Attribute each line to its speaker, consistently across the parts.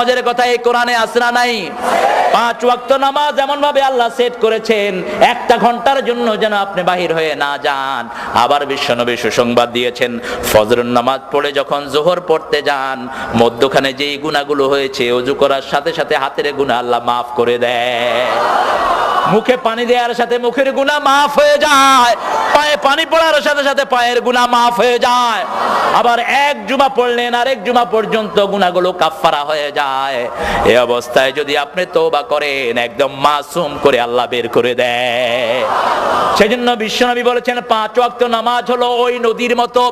Speaker 1: মজার কথা, এই কোরআনে আছে না নাই? 5 ওয়াক্ত নামাজ এমন ভাবে আল্লাহ সেট করেছেন, 1 ঘন্টার জন্য যেন আপনি বাহির হয়ে না যান। আবার বিশ্বনবী সুসংবাদ দিয়েছেন, ফজরের নামাজ পড়ে যখন যোহর পড়তে যান, মধ্যখানে যেই গুনাহগুলো হয়েছে ওযু করার সাথে সাথে হাতের গুনাহ আল্লাহ মাফ করে দেয়। মুখে পানি দেওয়ার সাথে মুখের গুনাহ মাফ হয়ে যায়, পায়ে পানি পড়ার সাথে সাথে পায়ের গুনাহ মাফ হয়ে যায়। আবার 1 জুমা পড়লেন আরেক জুমা পর্যন্ত গুনাহগুলো কাফফারা হয়ে যায়। এই অবস্থায় যদি আপনি তওবা করেন, একদম মাসুম করে আল্লাহ বের করে দেয়। সেজন্য বিশ্বনবী বলেছেন 5 ওয়াক্ত নামাজ হলো ওই নদীর মতো,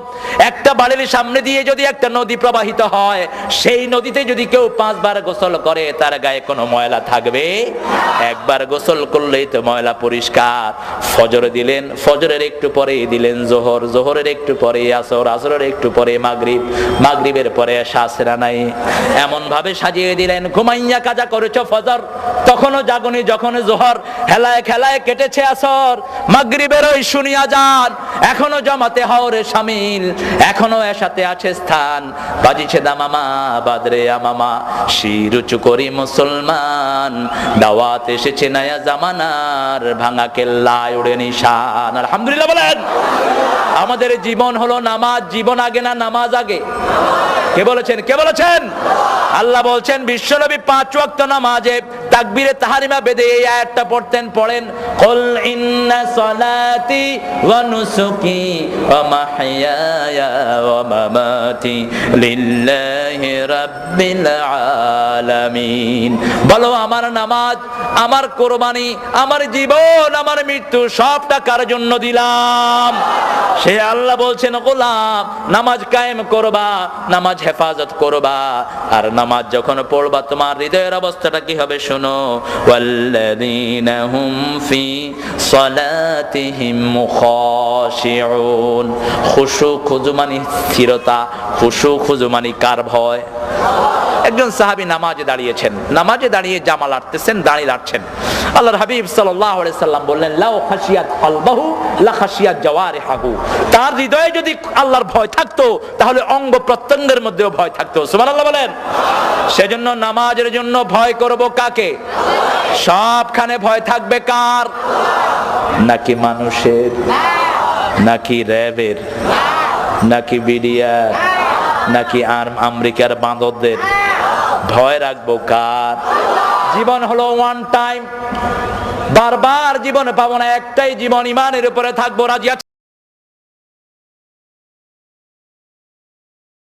Speaker 1: একটা বাড়ির সামনে দিয়ে যদি একটা নদী প্রবাহিত হয়, সেই নদীতে যদি কেউ 5 বার গোসল করে তার গায়ে কোনো ময়লা থাকবে? একবার গোসল করলেই তো ময়লা পরিষ্কার। ফজর দিলেন, ফজরের একটু পরেই দিলেন যোহর, যোহরের একটু পরে আসর, আসরের একটু পরে মাগরিব, মাগরিবের পরে শাসরা নাই, এমন ভাবে সাজিয়ে দিলেন। ঘুমাইয়া কাজা করেছো ফজর, তখনও জাগনি, যখন যোহর, হেলায় খেলায় কেটেছে আসর, মাগরিবের ওই শুনিয়া যান, এখনো জমাতে হওরে শামিল, এখনো এসাতে আছে স্থান, বাজিছে দামামা বাদরে আমামা, শির উঁচু করি মুসলমান, দাওয়াত এসেছে নয়া জামানার, ভাঙা কেল্লায় উড়ে নিশান। আলহামদুলিল্লাহ বলেন। আমাদের জীবন হলো নামাজ। জীবন আগে না নামাজ আগে? কে বলেছেন? কে বলেছেন? আল্লাহ বলছেন বিশ্বনবী 5 ওয়াক্ত নামাজে তাকবীরে তাহরিমা বেদে এই আয়াতটা পড়তেন। পড়েন, কুল ইন্না সলাতি ওয়া নুসুকি ওয়া মাহইয়ায়া ওয়া মামাতি লিল্লাহি রাব্বিল আলামিন। বলো আমার নামাজ, আমার কুরবানি, আমার জীবন, আমার মৃত্যু সবটা কার জন্য দিলাম? সে আল্লাহ বলছেন, গোলাম নামাজ কায়েম করবা, নামাজ হেফাজত করবা, আর নামাজ যখন পড়বা তোমার হৃদয়ের অবস্থাটা কি হবে শোনো। ওয়াল্লাযীনা হুম ফি সালাতিহিম খাশিউন। খুশু খুজু মানে স্থিরতা, খুশু খুজু মানে কার ভয়? একজন সাহাবী নামাজে দাঁড়িয়েছেন, নামাজে দাঁড়িয়ে জামা লাড়তেছেন, দাড়ি লাড়ছেন। আল্লাহর হাবিব সাল্লাল্লাহু আলাইহি সাল্লাম বললেন, লাউ খাশিয়াত কলবাহু লা খাশিয়াত জাওয়ারিহু। তার হৃদয়ে যদি আল্লাহর ভয় থাকতো তাহলে অঙ্গ প্রত্যঙ্গের মধ্যেও ভয় থাকতো। সুবহানাল্লাহ বলেন। সেজন্য নামাজের জন্য ভয় করব কাকে? সবখানে ভয় থাকবে কার? নাকি মানুষের, নাকি র্যাবের, নাকি বিডিআর, নাকি আমেরিকার বাঁদরদের? ভয় রাখবো কার? জীবন হলো ওয়ান টাইম, বারবার জীবন পাবো না, একটাই জীবন, ইমানের উপরে থাকবো। রাজি আছেন?